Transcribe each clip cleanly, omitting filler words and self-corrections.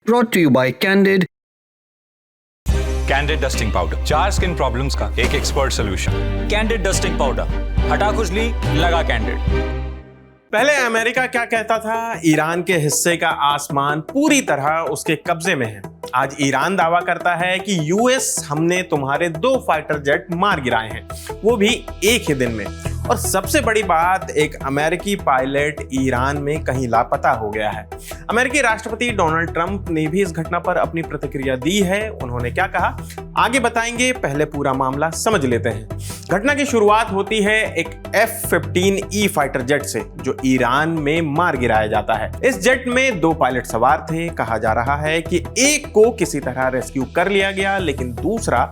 brought to you by Candid. Candid dusting powder, 4 skin problems का एक expert solution. Candid dusting powder, हटा खुजली, लगा कैंडिड। पहले अमेरिका क्या कहता था, ईरान के हिस्से का आसमान पूरी तरह उसके कब्जे में है। आज ईरान दावा करता है कि यूएस हमने तुम्हारे 2 फाइटर जेट मार गिराए हैं, वो भी एक ही दिन में। और सबसे बड़ी बात, एक अमेरिकी पायलट ईरान में कहीं लापता हो गया है। अमेरिकी राष्ट्रपति डोनाल्ड ट्रंप ने भी इस घटना पर अपनी प्रतिक्रिया दी है। उन्होंने क्या कहा, आगे बताएंगे, पहले पूरा मामला समझ लेते हैं। घटना की शुरुआत होती है एक F-15E फाइटर जेट से, जो ईरान में मार गिराया जाता है। इस जेट में 2 पायलट सवार थे। कहा जा रहा है कि एक को किसी तरह रेस्क्यू कर लिया गया, लेकिन दूसरा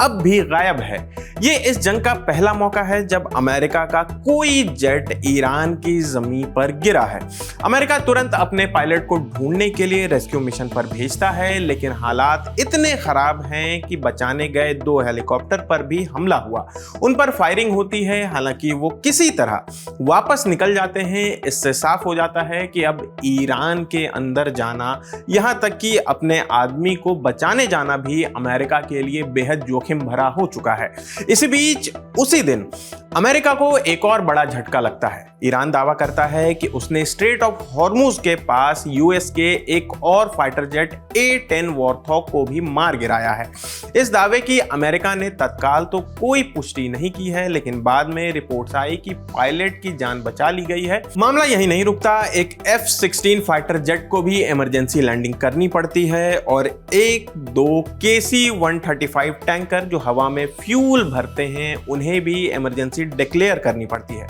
अब भी गायब है। ये इस जंग का पहला मौका है जब अमेरिका का कोई जेट ईरान की जमीन पर गिरा है। अमेरिका तुरंत अपने पायलट को ढूंढने के लिए रेस्क्यू मिशन पर भेजता है, लेकिन हालात इतने खराब हैं कि बचाने गए 2 हेलीकॉप्टर पर भी हमला हुआ। उन पर फायरिंग होती है, हालांकि वो किसी तरह वापस निकल जाते हैं। इससे साफ हो जाता है कि अब ईरान के अंदर जाना, यहां तक कि अपने आदमी को बचाने जाना भी अमेरिका के लिए बेहद जोखिम भरा हो चुका है। इसी बीच उसी दिन अमेरिका को एक और बड़ा झटका लगता है। ईरान दावा करता है कि उसने स्ट्रेट ऑफ हॉर्मुज के पास यूएस के एक और फाइटर जेट A-10 वॉरथॉग को भी मार गिराया है। इस दावे की अमेरिका ने तत्काल तो कोई पुष्टि नहीं की है, लेकिन बाद में रिपोर्ट्स आई कि पायलट की जान बचा ली गई है। मामला यही नहीं रुकता, एक F-16 फाइटर जेट को भी इमरजेंसी लैंडिंग करनी पड़ती है और 1-2 KC-135 टैंकर जो हवा में फ्यूल भरते हैं, उन्हें भी इमरजेंसी डिक्लेयर करनी पड़ती है।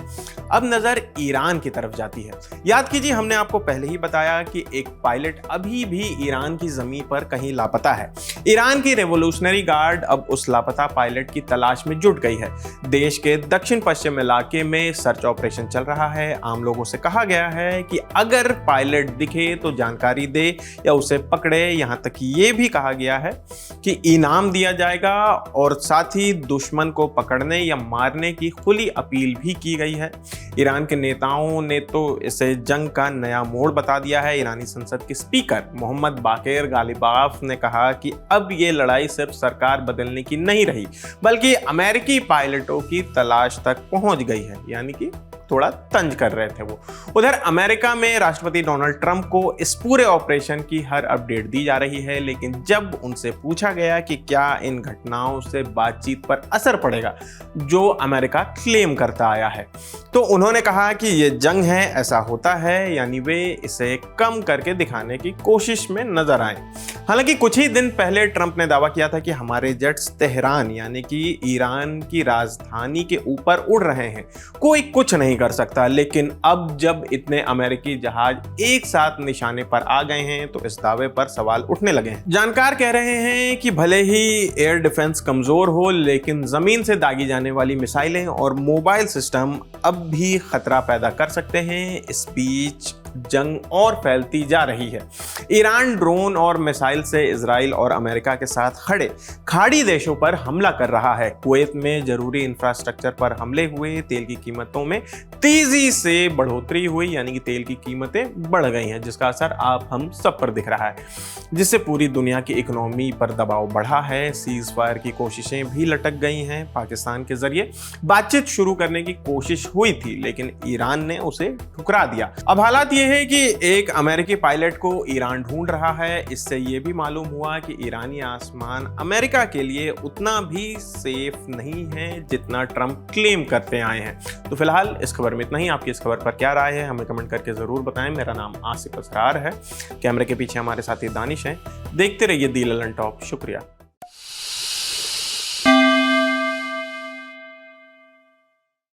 अब नजर ईरान की तरफ जाती है। याद कीजिए, हमने आपको पहले ही बताया कि एक पायलट अभी भी ईरान की जमीन पर कहीं लापता है। ईरान की रेवोल्यूशनरी गार्ड अब उस लापता पायलट की तलाश में जुट गई है। देश के दक्षिण पश्चिम इलाके में सर्च ऑपरेशन चल रहा है। आम लोगों से कहा गया है कि अगर पायलट दिखे तो जानकारी दे या उसे पकड़े। यहां तक ये भी कहा गया है कि इनाम दिया जाएगा और साथ ही दुश्मन को पकड़ने या मारने की खुली अपील भी की गई है। ईरान के नेताओं ने तो इसे जंग का नया मोड़ बता दिया है। ईरानी संसद के स्पीकर मोहम्मद बाकेर गालिबाफ ने कहा कि अब ये लड़ाई सिर्फ सरकार बदलने की नहीं रही, बल्कि अमेरिकी पायलटों की तलाश तक पहुंच गई है। यानी कि थोड़ा तंज कर रहे थे वो। उधर अमेरिका में राष्ट्रपति डोनाल्ड ट्रंप को इस पूरे ऑपरेशन की हर अपडेट दी जा रही है, लेकिन जब उनसे पूछा गया कि क्या इन घटनाओं से बातचीत पर असर पड़ेगा जो अमेरिका क्लेम करता आया है, तो उन्होंने कहा कि ये जंग है, ऐसा होता है, यानी वे इसे कम करके दिखाने की कोशिश में नजर आए। हालांकि कुछ ही दिन पहले ट्रंप ने दावा किया था कि हमारे जेट्स तेहरान यानी कि ईरान की राजधानी के ऊपर उड़ रहे हैं, कोई कुछ नहीं कर सकता। लेकिन अब जब इतने अमेरिकी जहाज एक साथ निशाने पर आ गए हैं, तो इस दावे पर सवाल उठने लगे हैं। जानकार कह रहे हैं कि भले ही एयर डिफेंस कमजोर हो, लेकिन जमीन से दागी जाने वाली मिसाइलें और मोबाइल सिस्टम अब भी खतरा पैदा कर सकते हैं। इस बीच जंग और फैलती जा रही है। ईरान ड्रोन और मिसाइल से इजराइल और अमेरिका के साथ खड़े खाड़ी देशों पर हमला कर रहा है। कुवैत में जरूरी इंफ्रास्ट्रक्चर पर हमले हुए। तेल की कीमतों में तेजी से बढ़ोतरी हुई, यानी कि तेल की कीमतें बढ़ गई हैं, जिसका असर आप हम सब पर दिख रहा है, जिससे पूरी दुनिया की इकोनॉमी पर दबाव बढ़ा है। सीज फायर की कोशिशें भी लटक गई हैं। पाकिस्तान के जरिए बातचीत शुरू करने की कोशिश हुई थी, लेकिन ईरान ने उसे ठुकरा दिया। अब हालात ये है कि एक अमेरिकी पायलट को ईरान ढूंढ रहा है। इससे ये भी मालूम हुआ कि ईरानी आसमान अमेरिका के लिए उतना भी सेफ नहीं है जितना ट्रंप क्लेम करते आए हैं। तो फिलहाल इस खबर में इतना ही। आपकी इस खबर पर क्या राय है, हमें कमेंट करके जरूर बताएं। मेरा नाम आसिफ असरार है, कैमरे के पीछे हमारे साथी दानिश हैं। देखते रहिए दी ललन टॉप। शुक्रिया।